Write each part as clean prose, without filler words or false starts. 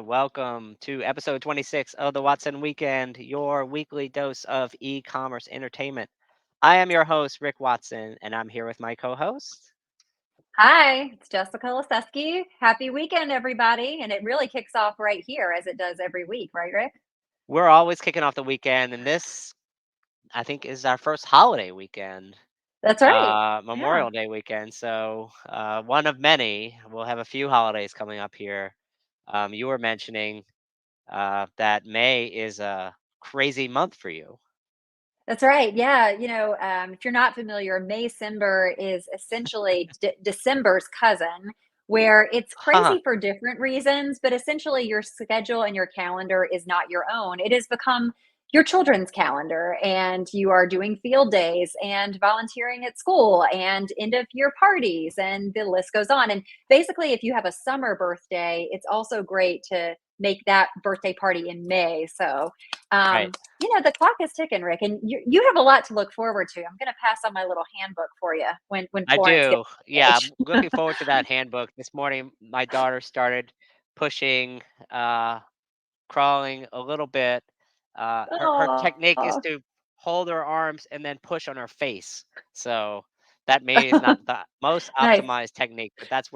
Welcome to episode 26 of the Watson Weekend, your weekly dose of e commerce entertainment. I am your host, Rick Watson, and I'm here with my co host. Hi, it's Jessica Liseski. Happy weekend, everybody. And it really kicks off right here as it does every week, right, Rick? We're always kicking off the weekend, and this, I think, is our first holiday weekend, That's right. Yeah, Memorial Day weekend. So, one of many. We'll have a few holidays coming up here. You were mentioning that May is a crazy month for you. that's right. Yeah. If you're not familiar, Maycember is essentially December's cousin, where it's Huh. crazy for different reasons, but essentially your schedule and your calendar is not your own. It has become your children's calendar, and you are doing field days and volunteering at school and end of year parties, and the list goes on. And basically, if you have a summer birthday, it's also great to make that birthday party in May. So, Right. the clock is ticking, Rick, and you have a lot to look forward to. I'm going to pass on my little handbook for you when I Florence gets do. the Yeah, stage. I'm looking forward to that handbook. This morning, my daughter started pushing, crawling a little bit. Her technique is Oh, to hold her arms and then push on her face. So that maybe is not the most nice. optimized technique, but that's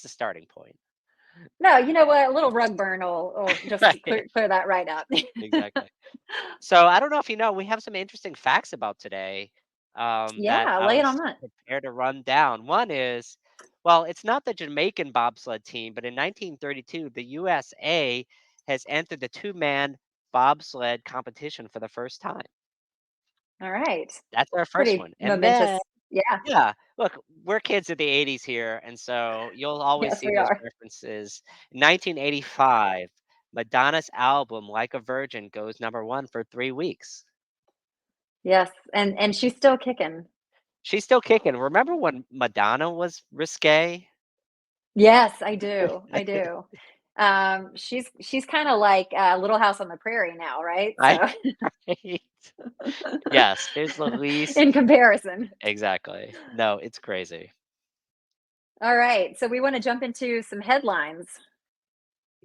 the starting point. No, you know what? A little rug burn will just Right. clear that right up. Exactly. So I don't know if you know, we have some interesting facts about today that Yeah, I lay it on was that. prepared to run down. One is, well, it's not the Jamaican bobsled team, but in 1932, the USA has entered the two-man bobsled competition for the first time. All right. That's our first Pretty one. And then, momentous. Yeah. yeah, look, we're kids of the 80s here, and so you'll always Yes, see we those are. references. 1985, Madonna's album Like a Virgin goes number one for 3 weeks. Yes, and she's still kicking. She's still kicking. Remember when Madonna was risque? Yes, I do. I do. She's kind of like Little House on the Prairie now, right? I So, right. Yes, she's the least in comparison. exactly. No, it's crazy. All right. So we want to jump into some headlines.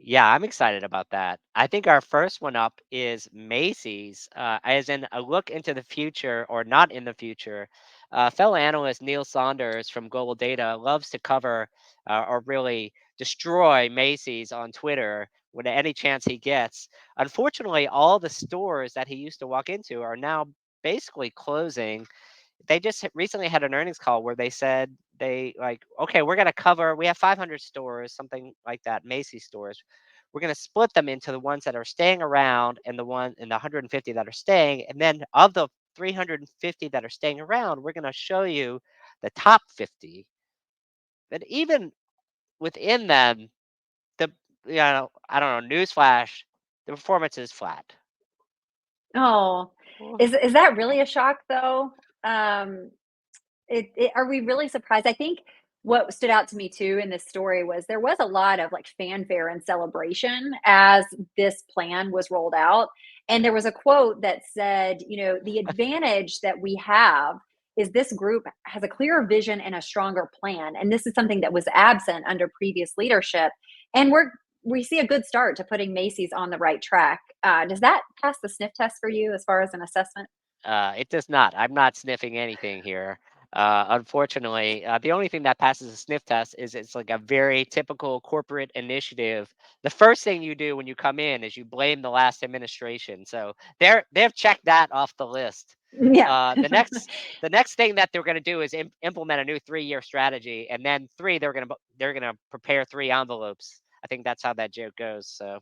Yeah, I'm excited about that. I think our first one up is Macy's, as in a look into the future or not in the future. Fellow analyst Neil Saunders from Global Data loves to cover or really destroy Macy's on Twitter when any chance he gets. Unfortunately, all the stores that he used to walk into are now basically closing. They just recently had an earnings call where they said they like, okay, we're going to cover, we have 500 stores, something like that, Macy's stores. We're going to split them into the ones that are staying around and the 150 that are staying. And then of the 350 that are staying around, we're going to show you the top 50. But even within them, I don't know, newsflash, the performance is flat. Oh, Well, is that really a shock though? Um, are we really surprised? I think what stood out to me too in this story was there was a lot of like fanfare and celebration as this plan was rolled out. And there was a quote that said, the advantage that we have is this group has a clearer vision and a stronger plan. And this is something that was absent under previous leadership. And we see a good start to putting Macy's on the right track. Does that pass the sniff test for you as far as an assessment? It does not. I'm not sniffing anything here. Unfortunately, the only thing that passes a sniff test is it's like a very typical corporate initiative. The first thing you do when you come in is you blame the last administration. So they've checked that off the list. Yeah. The next thing that they're going to do is implement a new 3-year strategy, and then they're gonna prepare 3 envelopes. I think that's how that joke goes. So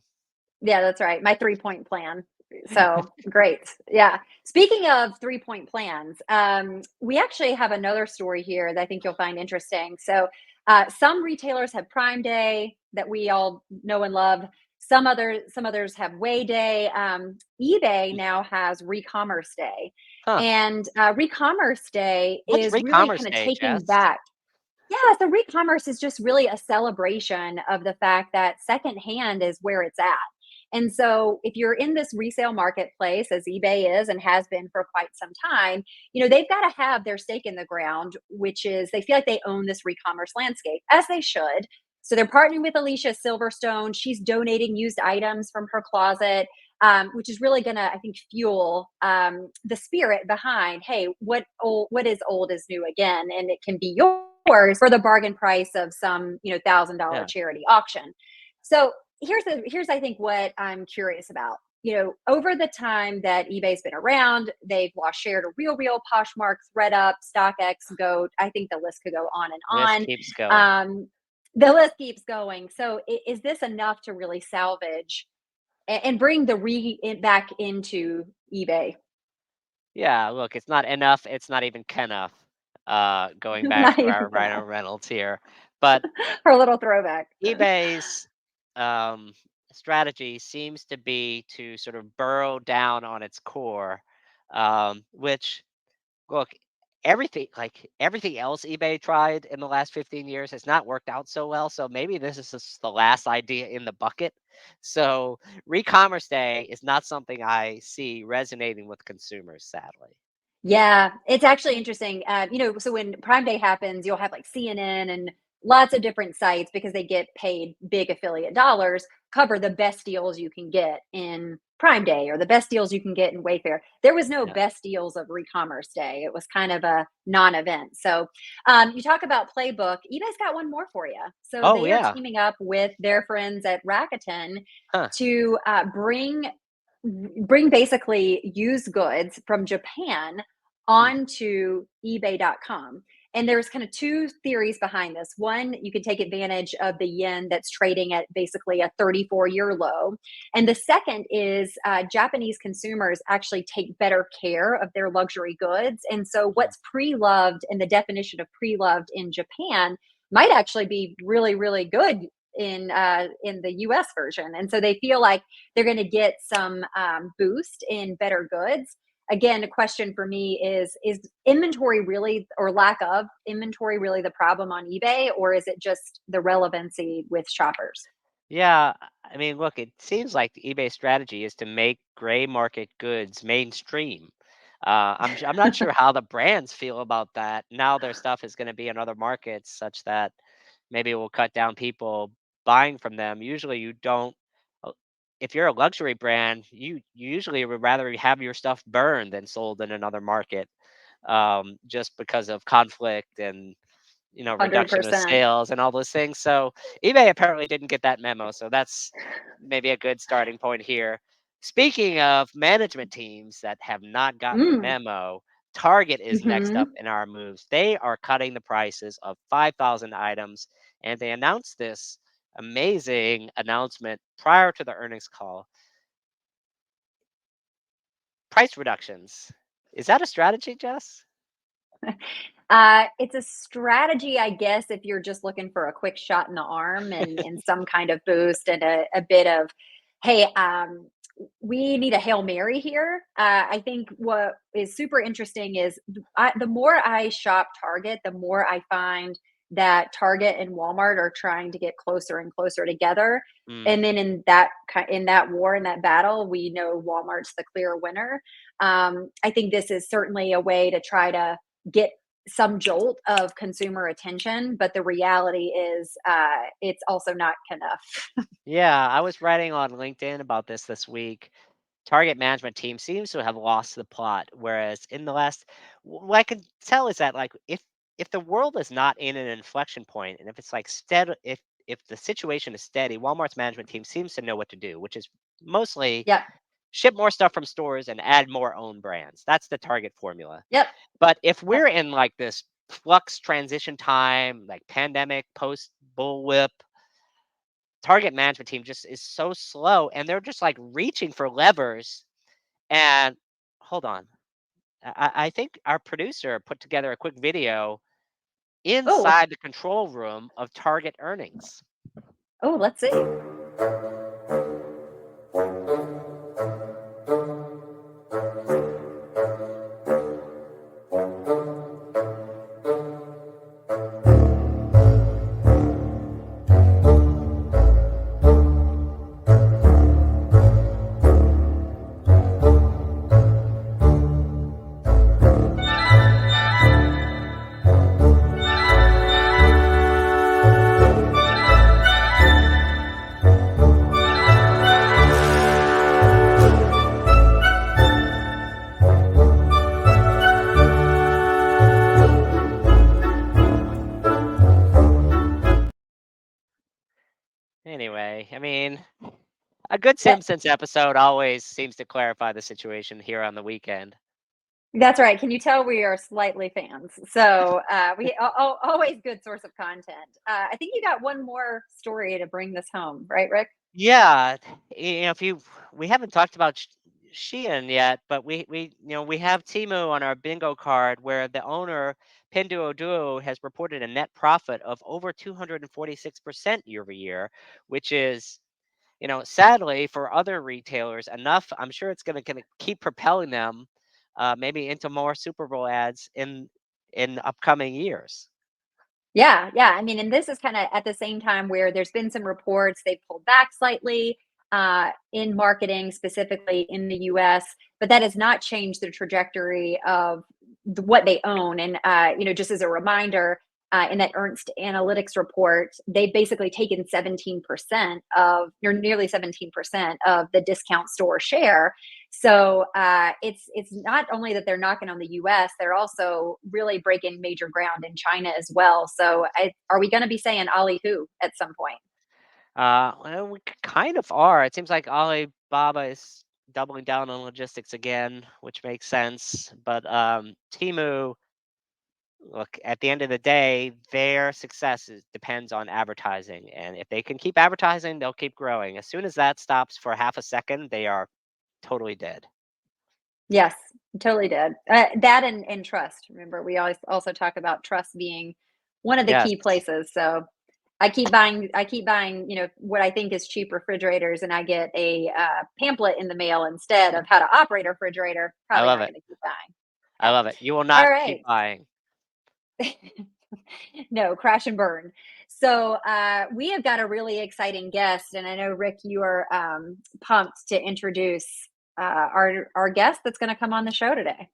Yeah, that's right. My 3-point plan. So great. Yeah. Speaking of 3-point plans, we actually have another story here that I think you'll find interesting. So, some retailers have Prime Day that we all know and love. Some others have Way Day. eBay now has Recommerce Day, huh? and Recommerce Day What's is really Recommerce kind of Day, taking Jess? back. Yeah, so Recommerce is just really a celebration of the fact that secondhand is where it's at. And so if you're in this resale marketplace, as eBay is and has been for quite some time, they've got to have their stake in the ground, which is they feel like they own this re-commerce landscape, as they should. So they're partnering with Alicia Silverstone. She's donating used items from her closet, which is really going to, I think, fuel the spirit behind, hey, what is old is new again, and it can be yours for the bargain price of some $1,000 Yeah. charity auction. So here's I think what I'm curious about. Over the time that eBay's been around, they've lost share to Real, Poshmark, ThredUp, StockX, Goat. I think the list could go on This and keeps going. on. The list keeps going. So is this enough to really salvage and bring back into eBay? Yeah, look, it's not enough, it's not even enough, going back Not to even our Rhino enough. Reynolds here. But For a little throwback. eBay's um, strategy seems to be to sort of burrow down on its core, which, look, everything else eBay tried in the last 15 years has not worked out so well. So maybe this is just the last idea in the bucket. So Recommerce Day is not something I see resonating with consumers, sadly. Yeah, it's actually interesting. So when Prime Day happens, you'll have like CNN and lots of different sites because they get paid big affiliate dollars, cover the best deals you can get in Prime Day or the best deals you can get in Wayfair. There was no Yeah. best deals of Recommerce Day. It was kind of a non-event. So you talk about playbook. eBay's got one more for you. So Oh they are yeah. teaming up with their friends at Rakuten Huh. to bring basically used goods from Japan Hmm. onto ebay.com. And there's kind of two theories behind this. One, you can take advantage of the yen that's trading at basically a 34-year low. And the second is Japanese consumers actually take better care of their luxury goods. And so Hmm. what's pre-loved and the definition of pre-loved in Japan might actually be really, really good in the US version. And so they feel like they're going to get some boost in better goods. Again, a question for me is inventory really, or lack of inventory, really the problem on eBay, or is it just the relevancy with shoppers? Yeah, I mean, look, it seems like the eBay strategy is to make gray market goods mainstream. I'm not sure how the brands feel about that. Now their stuff is going to be in other markets, such that maybe it will cut down people buying from them. Usually, you don't. uh, If you're a luxury brand, you usually would rather have your stuff burned than sold in another market, just because of conflict and reduction of 100%. sales and all those things. So eBay apparently didn't get that memo. So that's maybe a good starting point here. Speaking of management teams that have not gotten the Mm. memo, Target is next up Hmm. in our moves. They are cutting the prices of 5,000 items, and they announced this amazing announcement prior to the earnings call. Price reductions. Is that a strategy, Jess? It's a strategy, I guess, if you're just looking for a quick shot in the arm and some kind of boost and a bit of, hey, we need a Hail Mary here. I think what is super interesting is the more I shop Target, the more I find that Target and Walmart are trying to get closer and closer together. Mm, And then in that war, in that battle, we know Walmart's the clear winner. I think this is certainly a way to try to get some jolt of consumer attention, but the reality is it's also not enough. yeah, I was writing on LinkedIn about this week. Target management team seems to have lost the plot. Whereas in the last, what I can tell is that like if the world is not in an inflection point, and if it's like steady, if the situation is steady, Walmart's management team seems to know what to do, which is mostly Yep. ship more stuff from stores and add more own brands. That's the Target formula. Yep. But if Yep. we're in like this flux transition time, like pandemic, post bullwhip, Target management team just is so slow, and they're just like reaching for levers. And hold on, I think our producer put together a quick video Oh, inside the control room of Target earnings. oh, let's see. I mean, a good That Simpsons episode always seems to clarify the situation here on the weekend. that's right. Can you tell we are slightly fans? So we always good source of content. I think you got one more story to bring this home, right, Rick? Yeah, if you we haven't talked about Shein yet, but we have Timu on our bingo card where the owner Pinduoduo has reported a net profit of over 246% year over year, which is sadly for other retailers enough. I'm sure it's going to keep propelling them maybe into more Super Bowl ads in upcoming years. Yeah, yeah. I mean, and this is kind of at the same time where there's been some reports they've pulled back slightly in marketing, specifically in the US, but that has not changed the trajectory of what they own. And, just as a reminder, in that Ernst Analytics report, they've basically taken 17% of, or nearly 17% of the discount store share. So it's not only that they're knocking on the U.S., they're also really breaking major ground in China as well. So are we going to be saying Ali who at some point? Well, we kind of are. It seems like Alibaba is doubling down on logistics again, which makes sense. But Timu, look, at the end of the day, their depends on advertising, and if they can keep advertising, they'll keep growing. As soon as that stops for half a second, they are totally dead. Yes, totally did. That and trust. Remember, we always also talk about trust being one of the Yes, key places. So I keep buying, what I think is cheap refrigerators, and I get a pamphlet in the mail instead of how to operate a refrigerator. I Probably love not it. going to keep buying. I love it. You will All not keep right. buying. No, crash and burn. So we have got a really exciting guest, and I know Rick, you are pumped to introduce our guest that's going to come on the show today.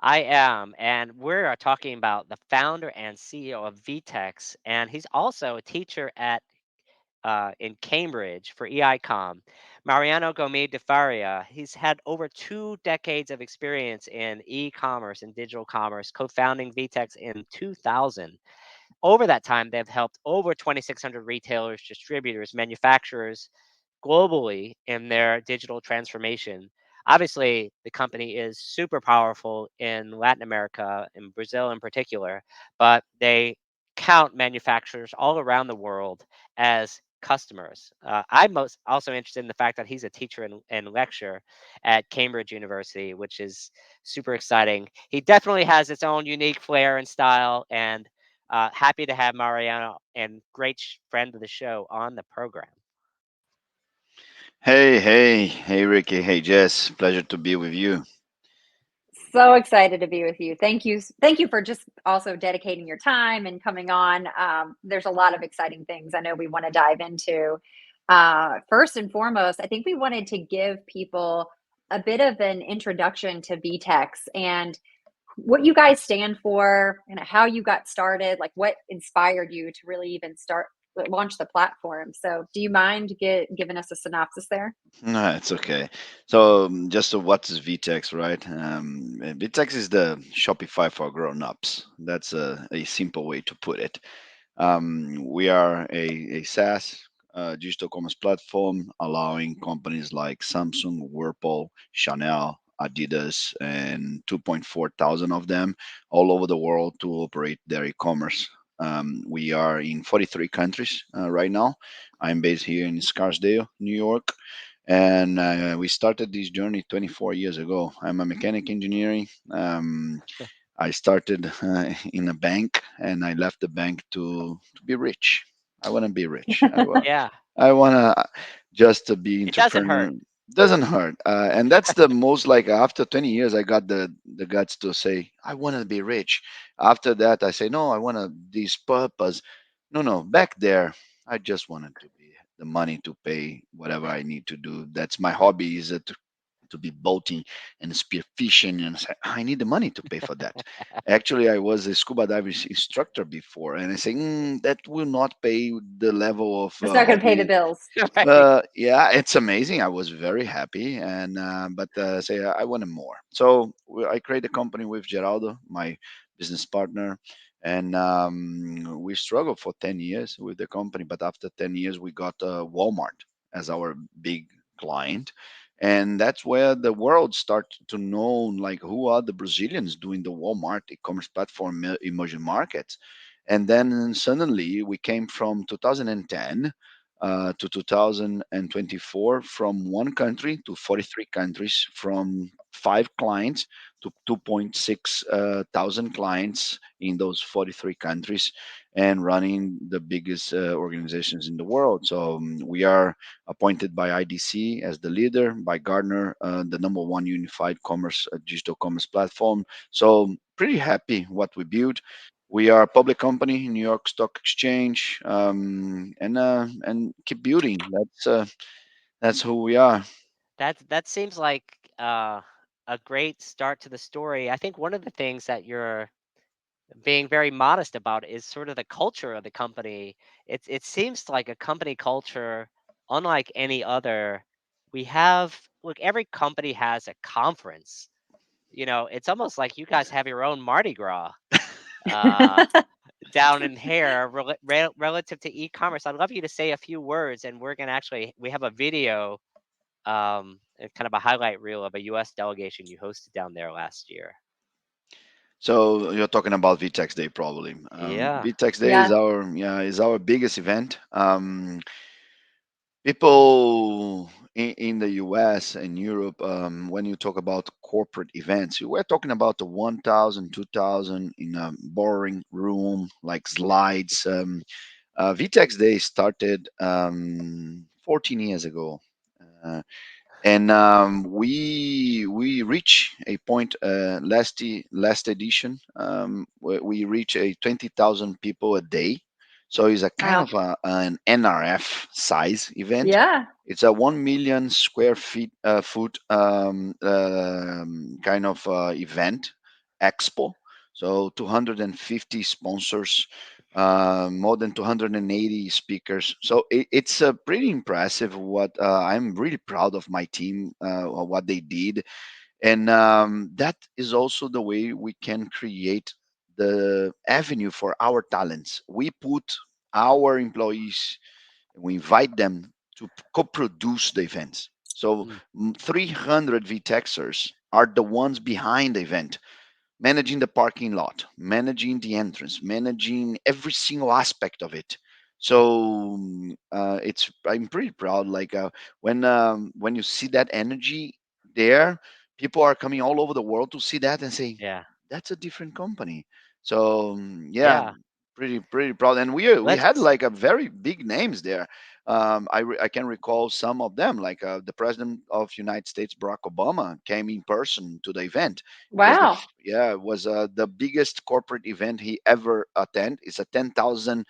I am, and we're talking about the founder and CEO of VTEX, and he's also a teacher at in Cambridge for EICOM. Mariano Gomide de Faria, he's had over 2 decades of experience in e-commerce and digital commerce, co-founding VTEX in 2000. Over that time, they've helped over 2,600 retailers, distributors, manufacturers globally in their digital transformation. Obviously, the company is super powerful in Latin America, in Brazil in particular, but they count manufacturers all around the world as customers. I'm most also interested in the fact that he's a teacher and lecturer at Cambridge University, which is super exciting. He definitely has its own unique flair and style, and happy to have Mariano and great friend of the show on the program. Hey, Ricky. Hey, Jess. Pleasure to be with you. So excited to be with you. Thank you for just also dedicating your time and coming on. There's a lot of exciting things I know we want to dive into. First and foremost, I think we wanted to give people a bit of an introduction to VTEX and what you guys stand for and how you got started, like what inspired you to really even start launch the platform. So, do you mind giving us a synopsis there? No, it's okay. So, just what is VTEX, right? VTEX is the Shopify for grown-ups. That's a simple way to put it. We are a SaaS digital commerce platform allowing companies like Samsung, Whirlpool, Chanel, Adidas, and 2.4 thousand of them all over the world to operate their e-commerce. We are in 43 countries right now. I'm based here in Scarsdale, New York, and we started this journey 24 years ago. I'm a mechanic engineering. I started in a bank, and I left the bank to be rich. I want to be rich. Yeah, I want to just to be it doesn't entrepreneur. hurt. Doesn't hurt, and that's the most like after 20 years, I got the guts to say I want to be rich. After that, I say no, I want to this purpose. No, back there, I just wanted to be the money to pay whatever I need to do. That's my hobby is to be boating and spearfishing and say, I need the money to pay for that. Actually, I was a scuba diving instructor before, and I say that will not pay the level of It's not going to pay the hobby. bills. Right. Yeah, it's amazing. I was very happy, and but say I wanted more. So I created a company with Geraldo, my business partner, And we struggled for 10 years with the company, but after 10 years we got Walmart as our big client, and that's where the world started to know like who are the Brazilians doing the Walmart e-commerce platform emerging markets. And then suddenly we came from 2010 to 2024, from one country to 43 countries, from five clients to 2.6 thousand clients in those 43 countries, and running the biggest organizations in the world. So we are appointed by IDC as the leader, by Gartner, the number one unified commerce, digital commerce platform. So pretty happy what we built. We are a public company, New York Stock Exchange, and keep building. That's who we are. That seems like a great start to the story. I think one of the things that you're being very modest about is sort of the culture of the company. It seems like a company culture unlike any other. We have look, every company has a conference. You know, it's almost like you guys have your own Mardi Gras uh, down in here relative to e-commerce. I'd love you to say a few words, and we're gonna actually we have a video, kind of a highlight reel of a U.S. delegation you hosted down there last year. So you're talking about VTEX Day, probably. Yeah. VTEX Day is Yeah. our biggest event. People in the US and Europe, when you talk about corporate events, we're talking about the 1,000, 2,000 in a boring room, like slides. VTEX Day started 14 years ago. Uh, and we reach a point last edition, where we reach a 20,000 people a day. So it's a kind Wow. of an NRF size event. Yeah. It's a 1 million square feet foot kind of event expo. So 250 sponsors, more than 280 speakers. So it's pretty impressive. What I'm really proud of my team, what they did, and that is also the way we can create the avenue for our talents. We put our employees, we invite them to co-produce the events. So Mm, 300 VTEXers are the ones behind the event, managing the parking lot, managing the entrance, managing every single aspect of it. So it's I'm pretty proud. Like when you see that energy there, people are coming all over the world to see that and say yeah. that's a different company. So yeah, Yeah. pretty proud. And we had Let's like a very big names there. I can recall some of them, like the president of United States, Barack Obama, came in person to the event. It was Wow. it was the biggest corporate event he ever attend. It's a 10,000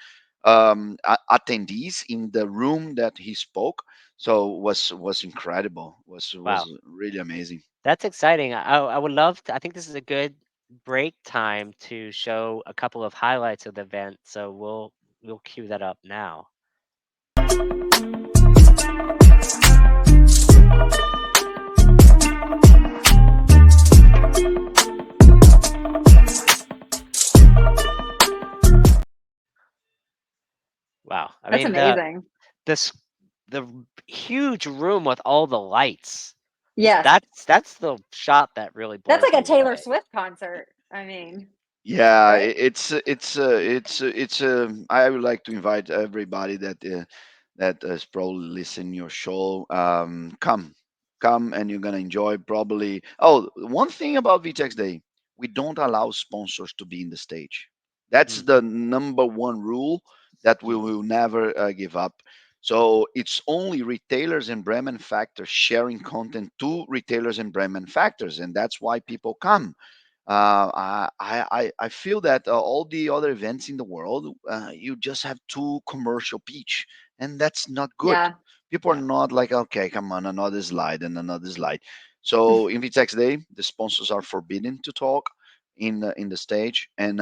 attendees in the room that he spoke. So was incredible. wow. Was really amazing. That's exciting. I would love to I think this is a good break time to show a couple of highlights of the event, so we'll cue that up now. Wow. I That's mean, amazing. this the huge room with all the lights. Yes. That's the shot that really That's blows like a me Taylor away. Swift concert. I mean, Yeah, right? I would like to invite everybody that is probably listening your show. Come, and you're gonna enjoy probably. Oh, one thing about VTEX Day, we don't allow sponsors to be in the stage. That's Mm, the number one rule that we mm, will never give up. So it's only retailers and brand manufacturers sharing content to retailers and brand manufacturers, and that's why people come. I feel that all the other events in the world, you just have two commercial pitch, and that's not good. Yeah. People are yeah. not like, okay, come on, another slide and another slide. So in VTEX Day, the sponsors are forbidden to talk in the stage, and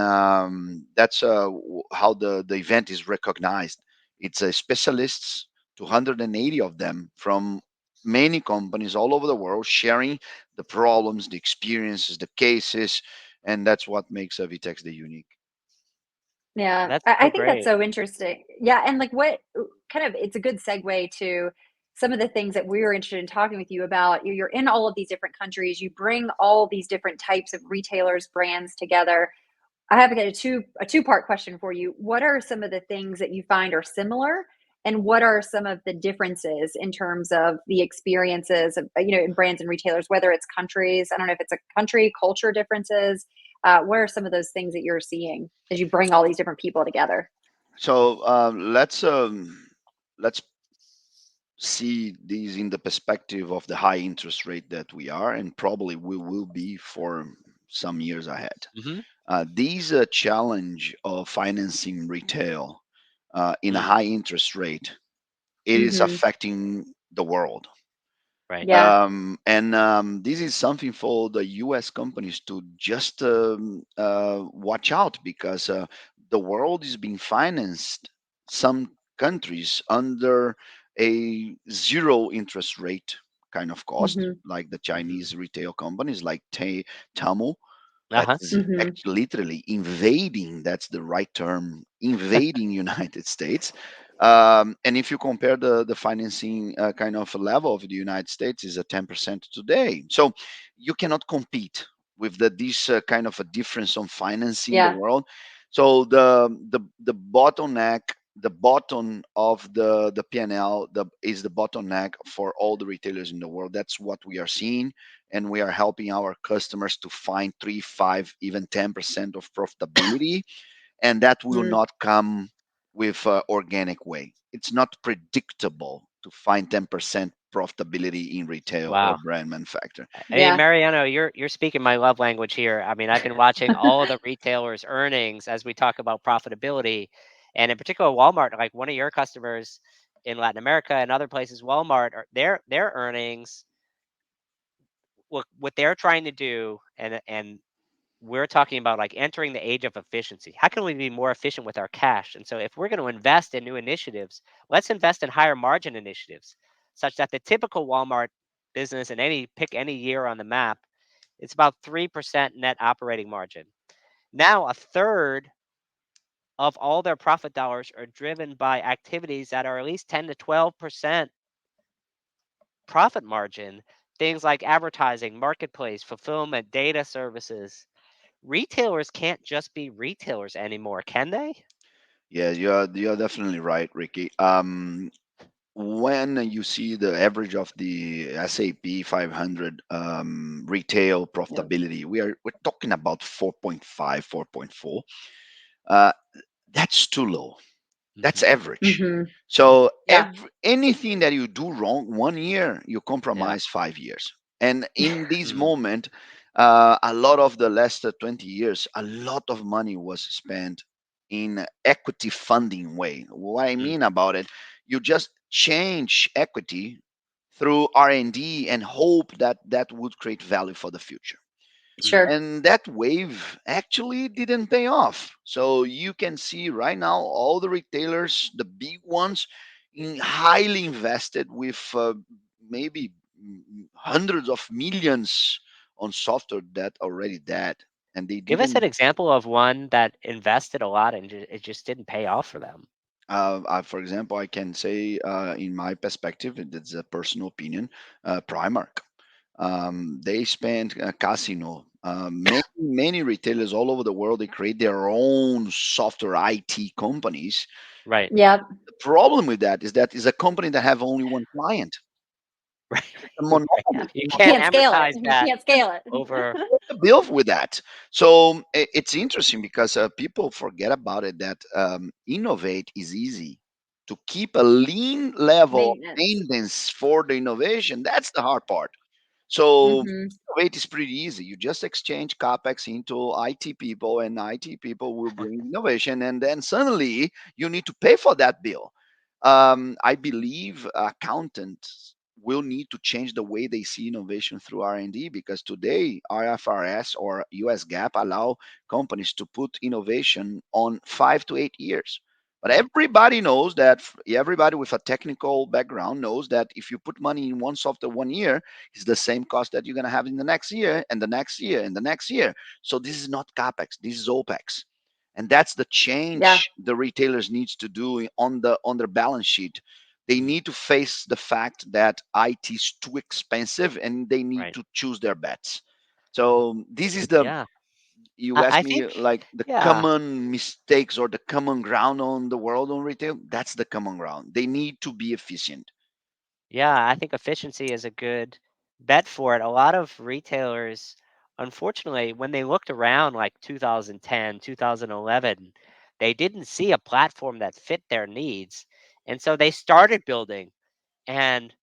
that's how the event is recognized. It's specialists, 280 of them from many companies all over the world, sharing the problems, the experiences, the cases, and that's what makes VTEX Day unique. Yeah, That's I so think that's great. so interesting. Yeah, and like what kind of it's a good segue to some of the things that we were interested in talking with you about. You're in all of these different countries. You bring all these different types of retailers, brands together. I have a two-part question for you. What are some of the things that you find are similar, and what are some of the differences in terms of the experiences of in brands and retailers, whether it's countries? I don't know if it's a country culture differences. What are some of those things that you're seeing as you bring all these different people together? So let's see these in the perspective of the high interest rate that we are, and probably we will be for some years ahead. Hmm. These challenge of financing retail in a Mm, high interest rate, it is Hmm. affecting the world. right. Yeah. And this is something for the US companies to just watch out, because the world is being financed, some countries, under a zero interest rate kind of cost, Hmm. like the Hmm. Chinese retail companies like Tamu, that Uh-huh. is Hmm. actually literally invading, that's the right term, invading United States. And if you compare the financing kind of level of the United States is a 10% today, so you cannot compete with this kind of a difference on financing the Yeah. world. So the bottleneck, the bottom of the PNL, is the bottleneck for all the retailers in the world. That's what we are seeing, and we are helping our customers to find 3, 5, even 10% of profitability, and that will Mm. not come with organic way. It's not predictable to find 10% profitability in retail or Wow. brand manufacturer. I mean, Yeah. Mariano, you're speaking my love language here. I mean, I've been watching all of the retailers' earnings as we talk about profitability, and in particular, Walmart, like one of your customers in Latin America and other places, Walmart, their earnings, what they're trying to do, and we're talking about like entering the age of efficiency. How can we be more efficient with our cash? And so, if we're going to invest in new initiatives, let's invest in higher margin initiatives, such that the typical Walmart business, and pick any year on the map, it's about 3% net operating margin. Now, a third of all their profit dollars are driven by activities that are at least 10 to 12% profit margin. Things like advertising, marketplace, fulfillment, data services. Retailers can't just be retailers anymore, can they? Yeah, you're definitely right, Ricky. When you see the average of the SAP 500 retail Yeah. profitability, we're talking about 4.5, 4.4. Uh, that's too low. That's Mhm. average. Hmm. So Yeah. anything that you do wrong 1 year, you Yeah. compromise 5 years. And in this Mm, moment, a lot of the last 20 years, a lot of money was spent in equity funding way. What I mm, mean about it, you just change equity through R&D and hope that that would create value for the future, mm. Sure. and that wave actually didn't pay off. So you can see right now all the retailers, the big ones, highly invested with maybe hundreds of millions on software that already dead, and they Give us an didn't. example of one that invested a lot and it just didn't pay off for them. For example, I can say, in my perspective, and it's a personal opinion, Primark. They spend casino. Many retailers all over the world, they create their own software IT companies. Right. Yeah. The problem with that is a company that have only one client. Right. It's a Right. Yeah. monopoly. You You can't can't scale it. amortize You that can't scale it. over. The bill with that. So it's interesting because people forget about it, that innovate is easy. To keep a lean level of Maintenance. maintenance for the innovation, that's the hard part. So Hmm. innovate is pretty easy. You just exchange capex into IT people, and IT people will bring innovation, and then suddenly you need to pay for that bill. I believe accountants will need to change the way they see innovation through R&D, because today IFRS or US GAAP allow companies to put innovation on 5 to 8 years. But Right. everybody knows that, everybody with a technical background knows that if you put money in one software 1 year, it's the same cost that you're going to have in the next year and the next year and the next year. So this is not capex, this is opex. and that's the Yeah. change the retailers needs to do on their balance sheet. They Mm, need to face the fact that IT is too expensive, and they need right. to choose their bets. So this is the, Yeah. you ask I me, think, like, the yeah. common mistakes or the common ground on the world on retail. That's the common ground. They need to be efficient. Yeah, I think efficiency is a good bet for it. A lot of retailers, unfortunately, when they looked around like 2010, 2011, they didn't see a platform that fit their needs. And so they started building. And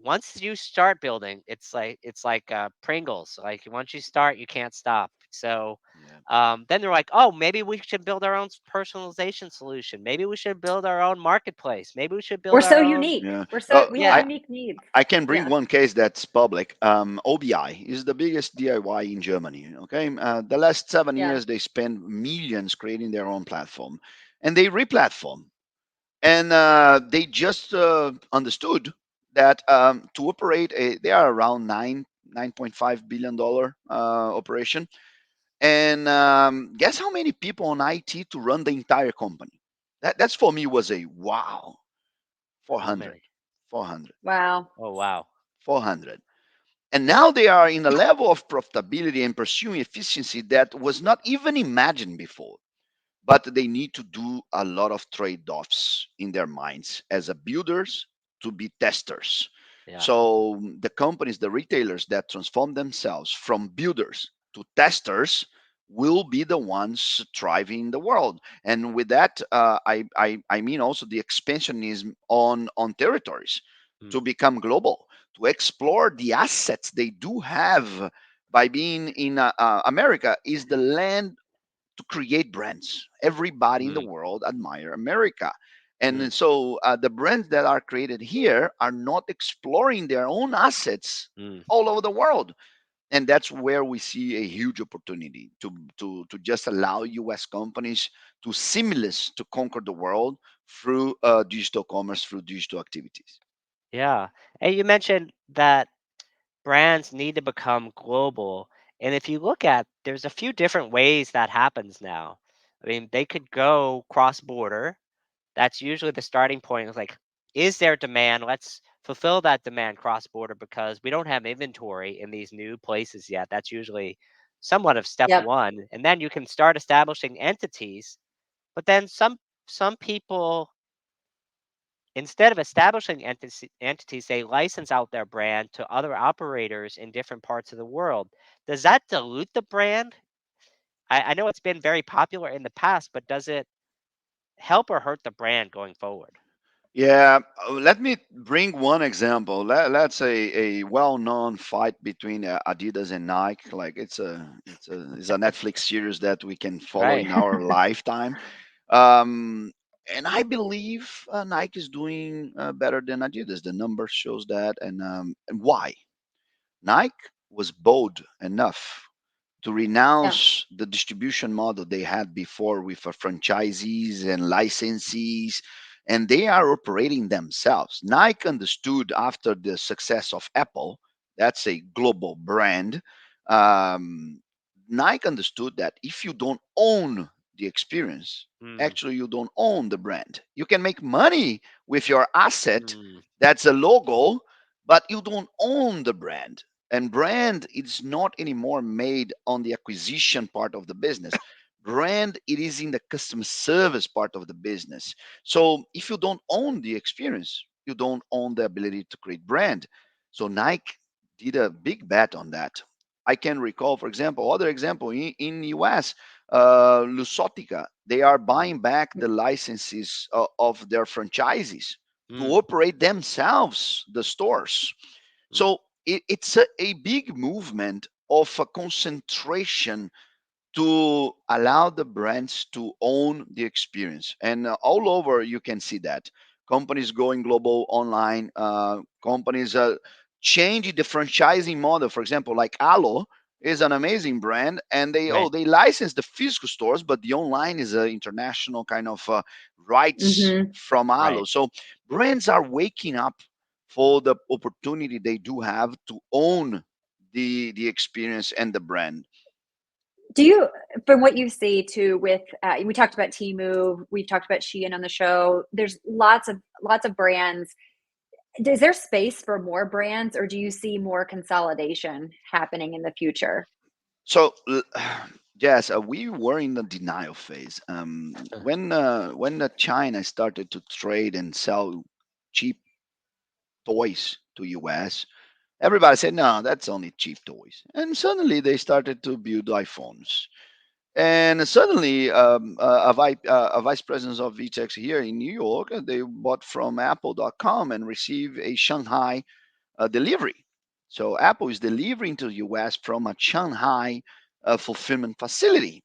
once you start building, it's like Pringles. Like once you start, you can't stop. So Yeah. then they're like, oh, maybe we should build our own personalization solution. Maybe we should build our own marketplace. Maybe we should We're build so our own. unique. Yeah. We have Yeah. unique needs. I can bring Yeah. one case that's public. OBI is the biggest DIY in Germany. Okay, the last seven Yeah. years they spent millions creating their own platform, and they replatform, and they just understood that to operate they are around $9.5 billion operation, and guess how many people on IT to run the entire company? That's for me was a wow. How 400, many? 400, Wow. 400. And now they are in a level of profitability and pursuing efficiency that was not even imagined before. But they need to do a lot of trade-offs in their minds as a builders to be testers. Yeah. So the companies, the retailers that transform themselves from builders to testers will be the ones thriving in the world. And with that, I mean also the expansionism on territories Mm, to become global, to explore the assets they do have by being in America is the land to create brands. Everybody in the mm, world admire America. mm, And so the brands that are created here are not exploring their own assets mm. all over the world. And that's where we see a huge opportunity to just allow US companies to seamless to conquer the world through digital commerce, through digital activities. Yeah. And you mentioned that brands need to become global. And if you look at, there's a few different ways that happens now. I mean, they could go cross border. That's usually the starting point. It's like, is there demand? Let's fulfill that demand cross border because we don't have inventory in these new places yet. That's usually somewhat of step Yep. one. And then you can start establishing entities. But then some people, instead of establishing entities, they license out their brand to other operators in different parts of the world. Does that dilute the brand? I know it's been very popular in the past, but does it help or hurt the brand going forward? Yeah, let me bring one example. Let's say a well-known fight between Adidas and Nike. Like it's a Netflix series that we can follow Right. in our lifetime. Um, and I believe Nike is doing better than Adidas. The number shows that, and why? Nike was bold enough to Yeah. renounce the distribution model they had before with franchisees and licensees, and they are operating themselves. Nike understood after the success of Apple, that's a global brand. Um, Nike understood that if you don't own the experience, Mm, actually you don't own the brand. You can make money with your asset, mm, that's a logo, but you don't own the brand. And brand is not anymore made on the acquisition part of the business. Brand, it is in the customer service part of the business. So if you don't own the experience, you don't own the ability to create brand. So Nike did a big bet on that. I can recall, for example, other example in US, Lusotica, they are mm, buying back the licenses of their franchises to mm, operate themselves the stores. mm. So it's a big movement of a concentration to allow the brands to own the experience. And all over, you can see that companies going global online, companies changing the franchising model. For example, like Alo is an amazing brand, and Right. they license the physical stores, but the online is an international kind of rights Mm-hmm. from Alo. Right. So brands are waking up for the opportunity they do have to own the experience and the brand. Do you, from what you see too, with we talked about Temu, we've talked about Shein on the show. There's lots of brands. Is there space for more brands, or do you see more consolidation happening in the future? So yes, we were in the denial phase. When China started to trade and sell cheap toys to US, everybody said, no, that's only cheap toys. And suddenly they started to build iPhones. And suddenly, a vice president of VTEX here in New York, they bought from Apple.com and received a Shanghai delivery. So Apple is delivering to the US from a Shanghai fulfillment facility.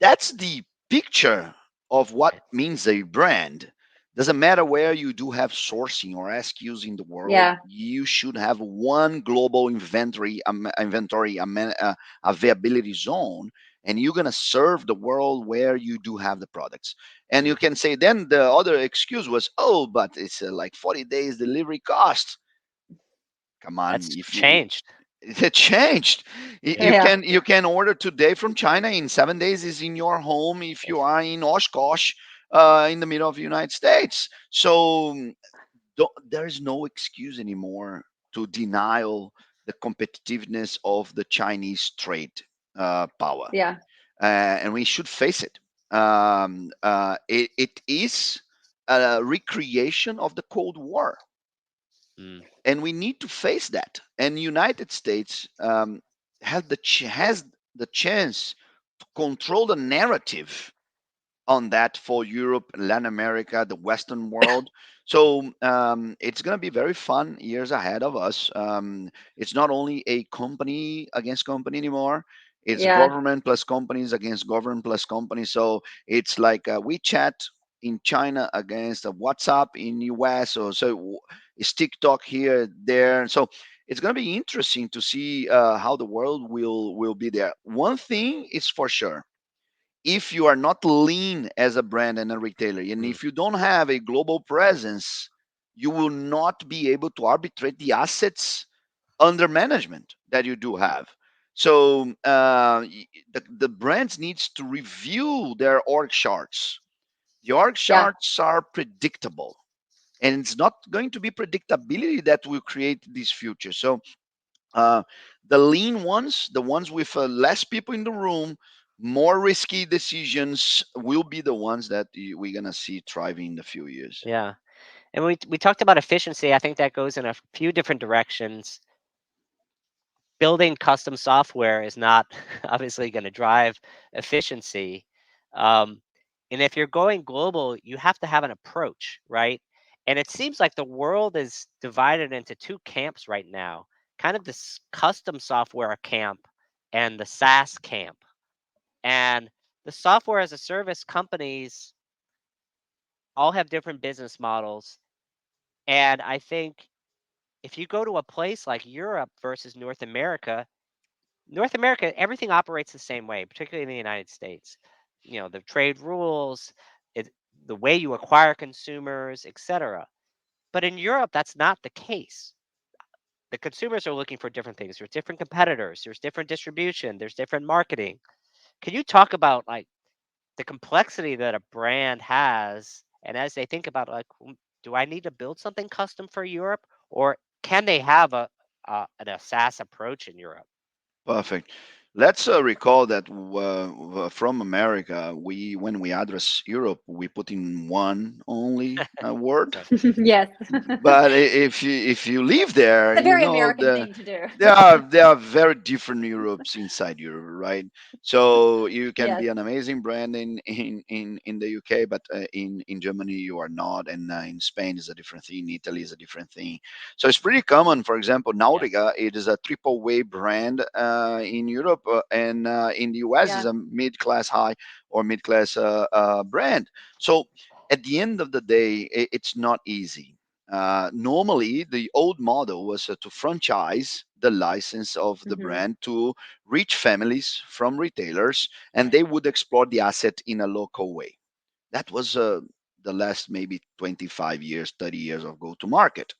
That's the picture of what means a brand. Doesn't matter where you do have sourcing or SKUs in the world, Yeah, you should have one global inventory availability zone, and you're gonna serve the world where you do have the products. And you Mm, can say then the other excuse was, oh, but it's like 40 days delivery cost. Come on, that's if you changed. it changed. You Yeah. yeah, can order today from China in 7 days. Is in your home if you are in Oshkosh, in the middle of the United States. So there is no excuse anymore to denial the competitiveness of the Chinese trade power, yeah, and we should face it. It is a recreation of the Cold War, Mm, and we need to face that. And United States has the chance to control the narrative on that for Europe, Latin America, the Western world. So it's going to be very fun years ahead of us. It's not only a company against company anymore. It's yeah, government plus companies against government plus companies. So it's like WeChat in China against WhatsApp in US, or it's TikTok here, there. So it's going to be interesting to see how the world will be there. One thing is for sure: if you are not lean as a brand and a retailer, and mm, if you don't have a global presence, you will not be able to arbitrate the assets under management that you do have. So the brands needs to review their org charts. The org yeah. charts are predictable, and it's not going to be predictability that will create this future. So uh, the lean ones, the ones with less people in the room, more risky decisions, will be the ones that we're gonna see thriving in a few years. yeah. And we talked about efficiency. I think that goes in a few different directions. Building custom software is not obviously going to drive efficiency. Um, and if you're going global, you have to have an approach, right? And it seems like the world is divided into two camps right now, kind of this custom software camp and the SaaS camp. And the software as a service companies all have different business models. And I think if you go to a place like Europe versus North America, everything operates the same way, particularly in the United States. You know, the trade rules, it, the way you acquire consumers, etc. But in Europe, that's not the case. The consumers are looking for different things. There's different competitors. There's different distribution. There's different marketing. Can you talk about like the complexity that a brand has, and as they think about like, do I need to build something custom for Europe, or can they have a SaaS approach in Europe? Perfect. Let's recall that from America, we when we address Europe, we put in one only word. Right. Yes. But if you live there, It's a you very know American thing to do. there are very different Europes inside Europe, right? So you can Yes. be an amazing brand in the UK, but in Germany you are not, and in Spain is a different thing, Italy is a different thing. So it's pretty common. For example, Yes. Nautica, it is a triple way brand in Europe, and in the US is Yeah. a mid class high or mid class brand. So at the end of the day, it's not easy. Normally, the old model was to franchise the license of the Hmm. brand to reach families from retailers, and Right. they would explore the asset in a local way. That was the last maybe 25 years, 30 years of go to market.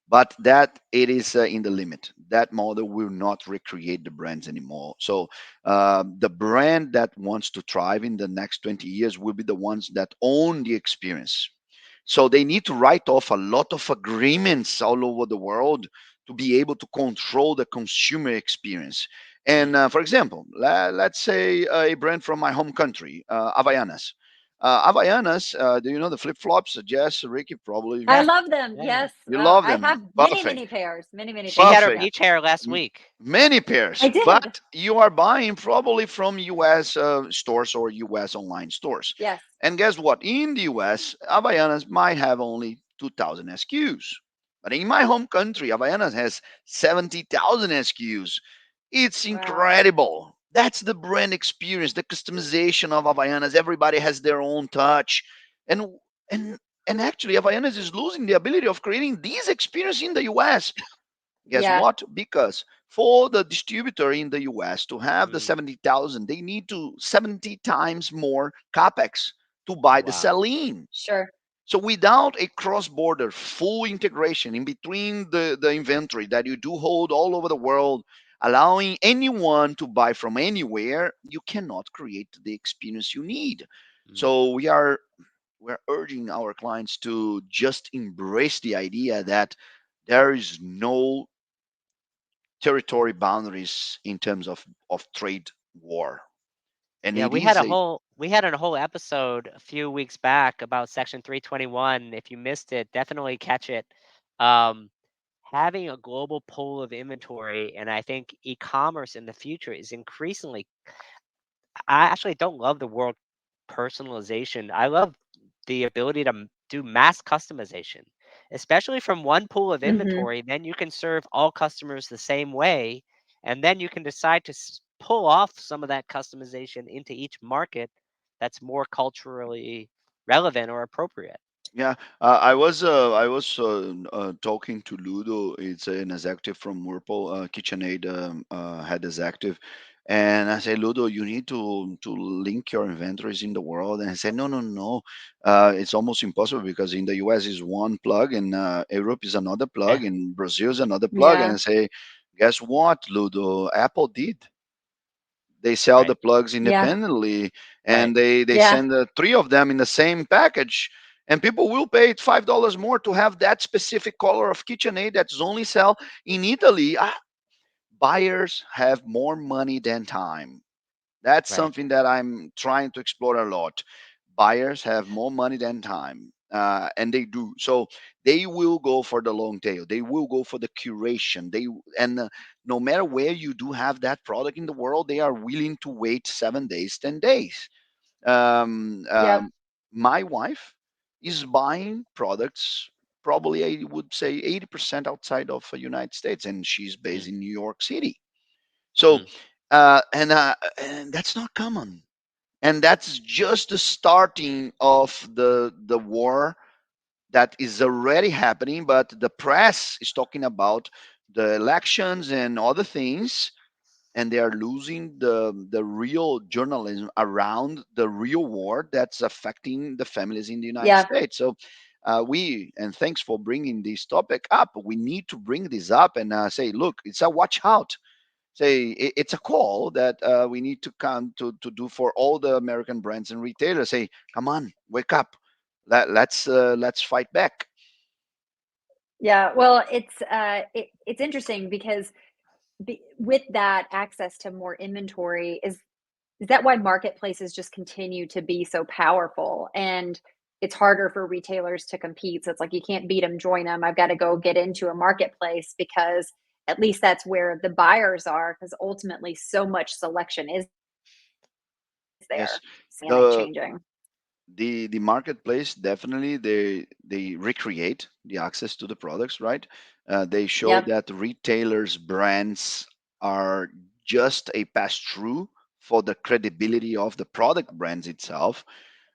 but that it is in the limit. That model will not recreate the brands anymore. So the brand that wants to thrive in the next 20 years will be the ones that own the experience. So they need to write off a lot of agreements all over the world to be able to control the consumer experience. And Mm. for example, let's say a brand from my home country, Havaianas. Havaianas, do you know the flip flops? Jess, Ricky, probably I Yeah. love them. Yeah. Yeah. Yes. you love I them. have many, Perfect. many pairs. Many, many She had pairs. her Yeah. Perfect. beach hair last M- week. Many I pairs, did. but you are buying probably from US stores or US online stores. Yes. And guess what? In the US, Havaianas might have only 2,000 SKUs. But in my home country, Havaianas has 70,000 SKUs. It's Wow. incredible. That's the brand experience, the customization of Havaianas. Everybody has their own touch. And and and actually Havaianas is losing the ability of creating these experience in the US. Guess Yeah. what? Because for the distributor in the US to have the Mm. 70,000, they need to 70 times more capex to buy the Wow. saline. Sure. So without a cross-border full integration in between the inventory that you do hold all over the world, allowing anyone to buy from anywhere, you cannot create the experience you need. Mm. So we're urging our clients to just embrace the idea that there is no territory boundaries in terms of trade war. And Yeah, it is a we had a whole episode a few weeks back about Section 321. If you missed it, definitely catch it. Um, Having a global pool of inventory, and I think e-commerce in the future is increasingly. I actually don't love the word personalization. I love the ability to do mass customization, especially from one pool of Hmm. inventory. Then you can serve all customers the same way, and then you can decide to pull off some of that customization into each market that's more culturally relevant or appropriate. yeah. I was talking to Ludo. It's an executive from Whirlpool, KitchenAid head executive, and I said, Ludo, you need to link your inventories in the world. And he said, no, no, no, it's almost impossible because in the US is one plug, and Europe is another Yeah. plug, and Brazil is another plug. And Yeah. I say, guess what, Ludo? Apple did. They sell Right. the plugs Yeah. independently, Right. and they Yeah. send three of them in the same package, and people will pay $5 more to have that specific color of KitchenAid that's only sell in Italy. Buyers have more money than time. That's Right. something that I'm trying to explore a lot. Buyers have more money than time, and they do. So they will go for the long tail. They will go for the curation. No matter where you do have that product in the world, they are willing to wait 7 days, 10 days. Um, Yep. um, my wife is buying products. Probably, I would say 80% outside of the United States, and she's Mm. based in New York City. So, Mm. and that's not common, and that's just the starting of the war that is already happening. But the press is talking about the elections and other things, and they are losing the real journalism around the real war that's affecting the families in the United Yeah. States. So. We and thanks for bringing this topic up. We need to bring this up and say, look, it's a watch out. Say it's a call that we need to come to do for all the American brands and retailers. Say, come on, wake up. Let's fight back. Yeah. Well, it's interesting because with that access to more inventory, is that why marketplaces just continue to be so powerful and it's harder for retailers to compete? So it's like you can't beat them, join them. I've got to go get into a marketplace because at least that's where the buyers are because ultimately so much selection is Yes, there. Dynamic the changing. the marketplace definitely they recreate the access to the products, right? They show Yep. that retailers brands are just a pass through for the credibility of the product brands itself.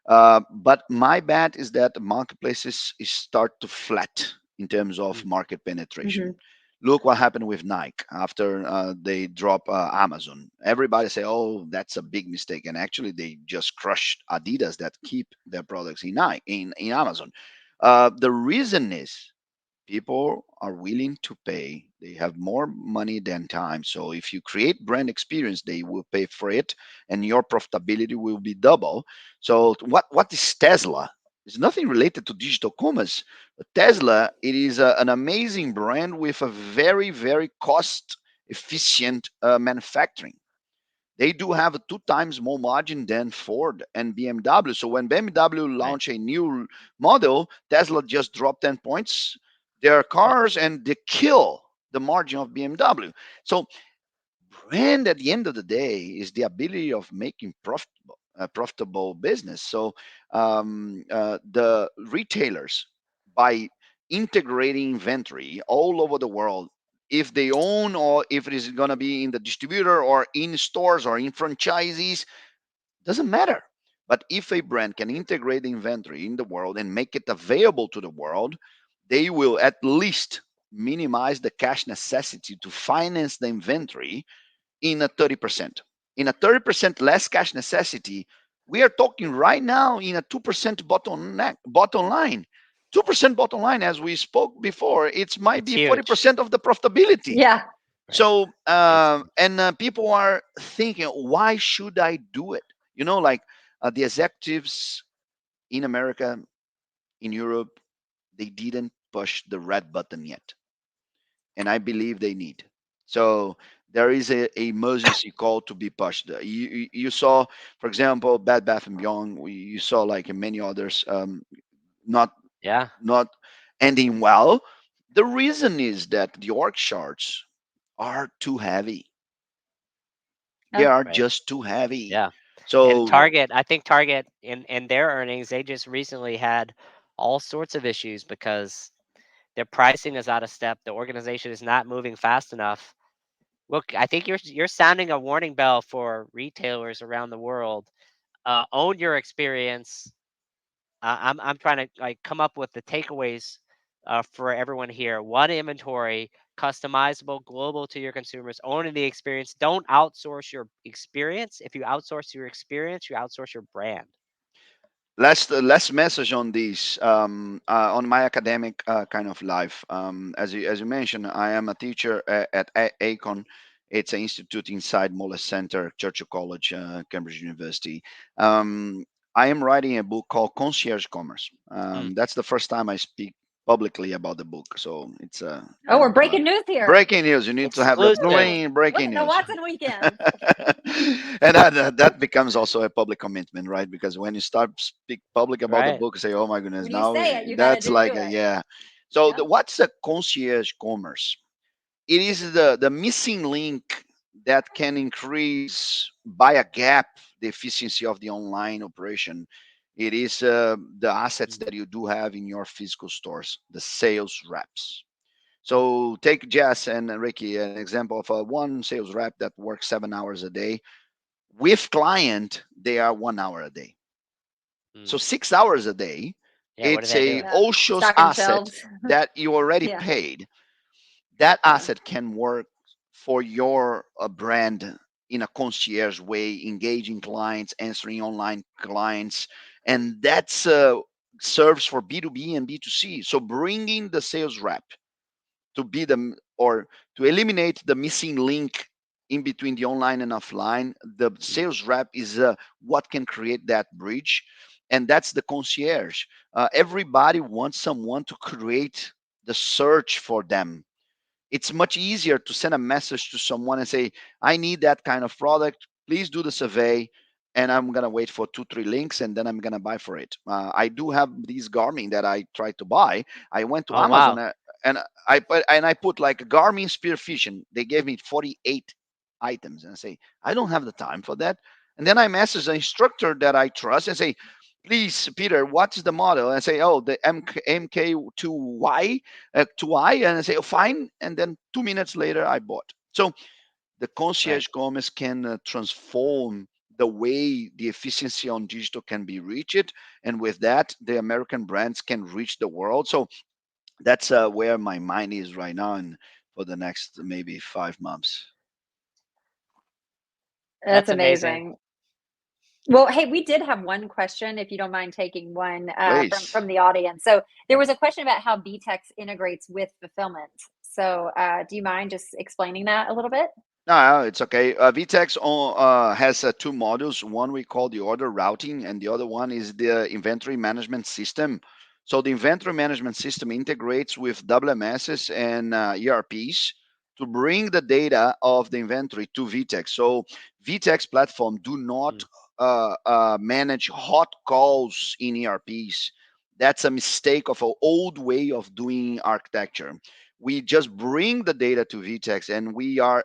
But my bet is that the marketplaces is start to flat in terms of Mm. market Hmm. penetration. Look what happened with Nike after they drop Amazon. Everybody say, "Oh, that's a big mistake," and actually they just crushed Adidas that keep their products in Nike in Amazon. The reason is People are willing to pay. They have more money than time. So if you create brand experience, they will pay for it, and your profitability will be double. So what is Tesla? It's nothing related to digital commerce. Tesla, it is an amazing brand with a very cost efficient manufacturing. They do have 2 times more margin than Ford and BMW. So when BMW Right. launch a new model, Tesla just drop 10 points their Yep. cars and they kill the margin of BMW. So brand at the end of the day is the ability of making profitable business. So the retailers, by integrating inventory all over the world, if they own or if it is going to be in the distributor or in stores or in franchisees, doesn't matter. But if a brand can integrate the inventory in the world and make it available to the world, they will at least minimize the cash necessity to finance the inventory in a 30%. In a 30% less cash necessity, we are talking right now in a 2% bottom line. 2% bottom line, as we spoke before, it might It's be huge. 40% of the profitability. Yeah. Right. So, Instantly. and people are thinking, why should I do it? Like the executives in America, in Europe, they didn't push the red button yet, and I believe they need. So there is a emergency call to be pushed. You saw, for example, Bed Bath and Beyond. You saw like many others, not Yeah. not ending well. The reason is that the org charts are too heavy. They Oh, are Right. just too heavy. Yeah. And So yep. Target, I think Target in their earnings, they just recently had all sorts of issues because their pricing is out of step. The organization is not moving fast enough. Look, I think you're sounding a warning bell for retailers around the world. Own your experience. I'm trying to like come up with the takeaways for everyone here. One, inventory, customizable, global to your consumers. Owning the experience. Don't outsource your experience. If you outsource your experience, you outsource your brand. last message on this, on my academic kind of life. As you mentioned, I am a teacher at Acon. It's an institute inside Moeller Center, Churchill College, Cambridge University. um, I am writing a book called Concierge Commerce. Mm, That's the first time I speak publicly about the book, so it's Oh, we're breaking news here. breaking news. You need to have the exclusive. bling Look breaking at the news. Watson weekend. And that becomes also a public commitment, right? Because when you start speak public about the Right. book, say, "Oh my goodness," When you now say it, you got to that's do like a it. yeah. So Yep. what's a concierge commerce? It is the missing link that can increase by a gap the efficiency of the online operation. It is the assets Mm, that you do have in your physical stores, the sales reps. So take Jess and Ricky, an example of a one sales rep that works 7 hours a day. With client, they are 1 hour a day. So mm. 6 hours a day, Yeah. What do it's they a do? Yep. OSHO's Stocking asset shelves. that you already Yeah. paid. That Yeah. asset can work for your brand in a concierge way, engaging clients, answering online clients, and that's serves for B2B and B2C. So bringing the sales rep to be the or to eliminate the missing link in between the online and offline, the Mm, sales rep is what can create that bridge, and that's the concierge. Everybody wants someone to create the search for them. It's much easier to send a message to someone and say, I need that kind of product, please do the survey, and I'm going to wait for 2 3 links and then I'm going to buy for it. I do have these Garmin that I tried to buy. I went to oh Amazon, wow. and I put like Garmin spearfishing. They gave me 48 items, and I say, I don't have the time for that. And then I message the instructor that I trust and say, please, Peter, what's the model? And I say, oh, the MK2Y, to I, and I say, oh, fine. And then 2 minutes later, I bought. So the Right. concierge commerce can transform the way the efficiency on digital can be reached. And with that, the American brands can reach the world. So that's where my mind is right now and for the next maybe 5 months. That's That's amazing. amazing. Well, hey, we did have one question, if you don't mind taking one Please. from the audience. So there was a question about how VTEX integrates with fulfillment. So do you mind just explaining that a little bit? No, it's okay. VTEX has two modules. One we call the order routing, and the other one is the inventory management system. So the inventory management system integrates with WMSs and ERPs to bring the data of the inventory to VTEX. So VTEX platform do not Mm, manage hot calls in ERPs. That's a mistake of an old way of doing architecture. We just bring the data to VTEX, and we are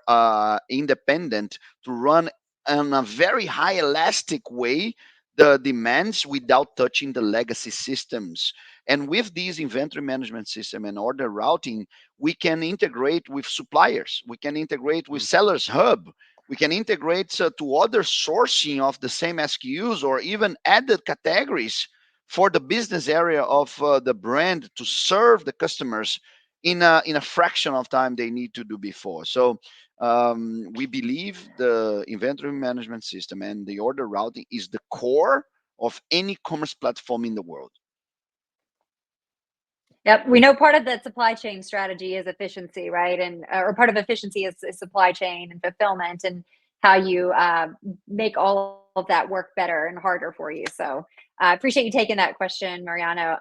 independent to run in a very high elastic way the demands without touching the legacy systems. And with these inventory management system and order routing, we can integrate with suppliers. We can integrate with mm. sellers hub. We can integrate to other sourcing of the same SKUs or even added categories for the business area of the brand to serve the customers in a fraction of time they need to do before. So we believe the inventory management system and the order routing is the core of any commerce platform in the world. Yep, we know part of the supply chain strategy is efficiency, right? And or part of efficiency is supply chain and fulfillment, and how you make all of that work better and harder for you. So I appreciate you taking that question, Mariano.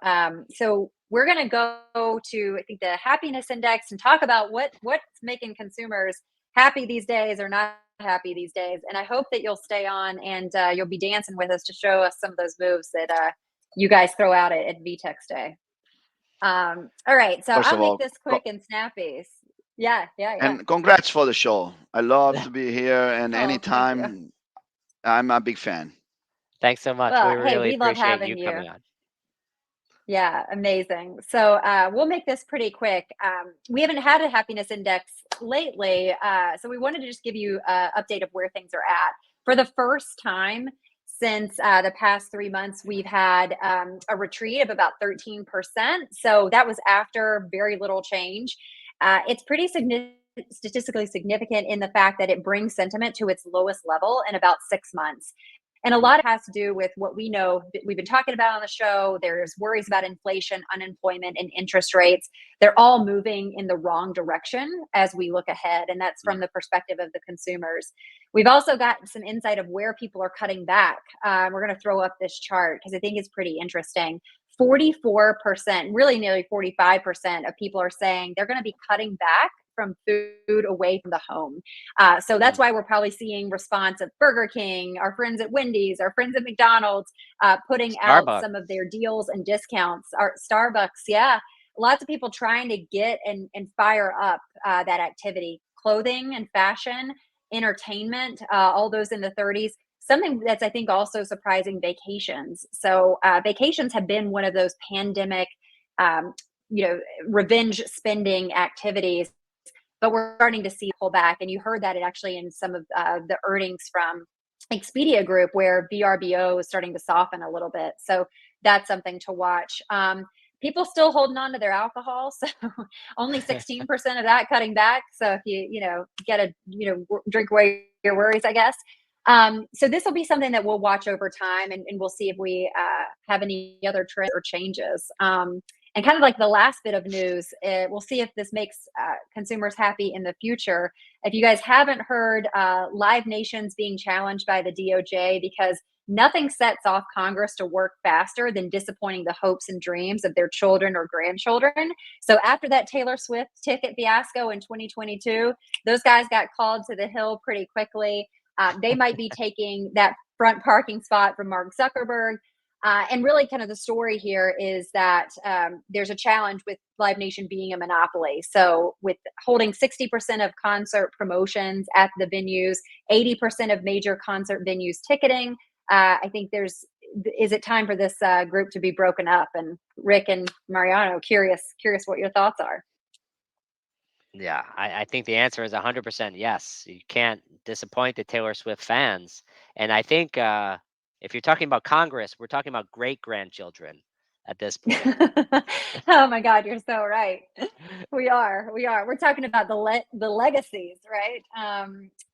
So we're going to go to, I think, the happiness index and talk about what's making consumers happy these days or not happy these days. And I hope that you'll stay on and you'll be dancing with us to show us some of those moves that you guys throw out at VTEX Day. All right, so First I'll of make all, this quick and snappy. Yeah, yeah, yeah. and congrats for the show. I love to be here, and Oh, thank you. anytime I'm a big fan. Thanks so much. We Well, hey, really we love appreciate having you you. coming on. Yeah, amazing. So we'll make this pretty quick. We haven't had a happiness index lately, so we wanted to just give you an update of where things are at. For the first time since the past 3 months, we've had a retreat of about 13%. So that was after very little change. It's pretty statistically significant in the fact that it brings sentiment to its lowest level in about 6 months. And a Mm, lot of it has to do with what we know that we've been talking about on the show. There's worries about inflation, unemployment, and interest rates. They're all moving in the wrong direction as we look ahead. And that's mm. from the perspective of the consumers. We've also got some insight of where people are cutting back. We're going to throw up this chart because I think it's pretty interesting. 44%, really nearly 45% of people are saying they're going to be cutting back from food away from the home. So that's Mm. why we're probably seeing response of Burger King, our friends at Wendy's, our friends at McDonald's, putting out Starbucks. some of their deals and discounts. Our Starbucks, yeah, lots of people trying to get and fire up that activity. Clothing and fashion, entertainment, all those in the 30s. Something that's, I think, also surprising, vacations. So vacations have been one of those pandemic, um, revenge spending activities, but we're starting to see pull back. And you heard that actually in some of the earnings from Expedia Group, where VRBO is starting to soften a little bit. So that's something to watch. People still holding on to their alcohol, so only 16% of that cutting back. So if you get a drink away your worries, I guess. So this will be something that we'll watch over time, and we'll see if we have any other trends or changes. And kind of like the last bit of news, we'll see if this makes consumers happy in the future. If you guys haven't heard, Live Nation's being challenged by the DOJ because nothing sets off Congress to work faster than disappointing the hopes and dreams of their children or grandchildren. So after that Taylor Swift ticket fiasco in 2022, those guys got called to the hill pretty quickly. They might be taking that front parking spot from Mark Zuckerberg. And really, kind of the story here is that there's a challenge with Live Nation being a monopoly. So, with holding 60% of concert promotions at the venues, 80% of major concert venues ticketing, I think is it time for this group to be broken up? And Rick and Mariano, curious what your thoughts are. Yeah, I think the answer is 100% yes. You can't disappoint the Taylor Swift fans. And I think if you're talking about Congress, we're talking about great grandchildren. at this point. Oh my God, you're so right. We are. We're talking about the legacies, right?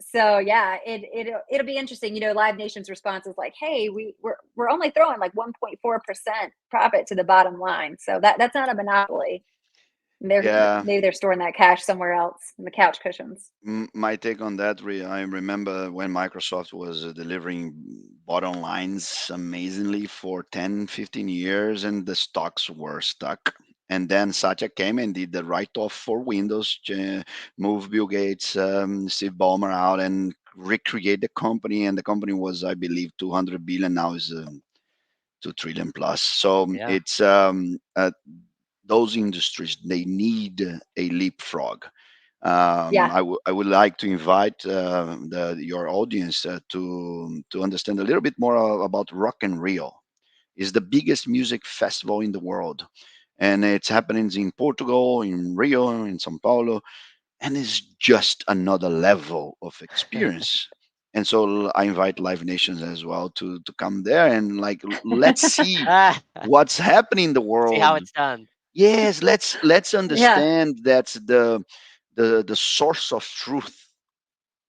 So yeah, it'll be interesting. Live Nation's response is like, "Hey, we're only throwing like 1.4% profit to the bottom line, so that's not a monopoly. Yeah, Maybe they're storing that cash somewhere else in the couch cushions." my take on that, I remember when Microsoft was delivering bottom lines amazingly for 10, 15 years and the stocks were stuck. And then Satya came and did the write-off for Windows, move Bill Gates, Steve Ballmer out and recreate the company. And the company was, I believe, 200 billion. Now is 2 trillion plus. So Yeah. it's those industries, they need a leapfrog. Yeah, I would like to invite your audience to understand a little bit more about Rock and Rio. It's the biggest music festival in the world, and it's happening in Portugal, in Rio, in São Paulo, and it's just another level of experience. And so I invite Live Nations as well to come there and like let's see Ah, what's happening in the see how world. it's done. Yes, let's yeah. understand that the source of truth,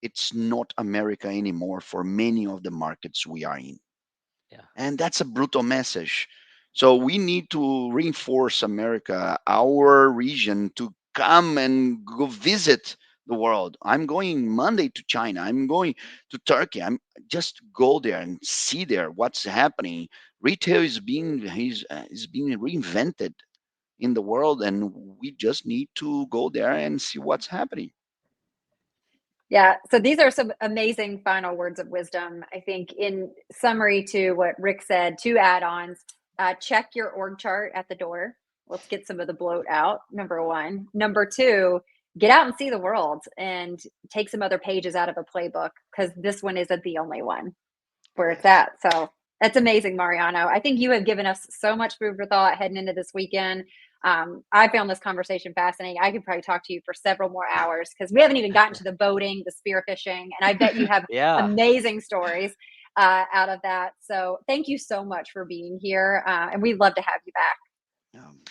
it's not America anymore for many of the markets we are in. Yeah. And that's a brutal message. So we need to reinforce America, our region, to come and go visit the world. I'm going Monday to China. I'm going to Turkey. I'm just go there and see there what's happening. Retail is being reinvented in the world, and we just need to go there and see what's happening. Yeah, so these are some amazing final words of wisdom. I think, in summary to what Rick said, two add-ons. Check your org chart at the door. Let's get some of the bloat out, number one. Number two, get out and see the world and take some other pages out of a playbook, because this one isn't the only one where it's Yes. at. So that's amazing, Mariano. I think you have given us so much food for thought heading into this weekend. I found this conversation fascinating. I could probably talk to you for several more hours, because we haven't even gotten to the boating, the spearfishing, and I bet you have Yeah. amazing stories out of that. So thank you so much for being here, and we'd love to have you back.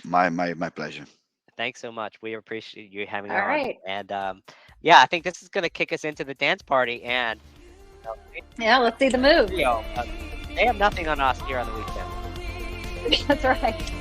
My pleasure. Thanks so much. We appreciate you having All on. right. And yeah, I think this is going to kick us into the dance party. And Yeah, let's see the moves. Rio, they have nothing on us here on the weekend. That's right.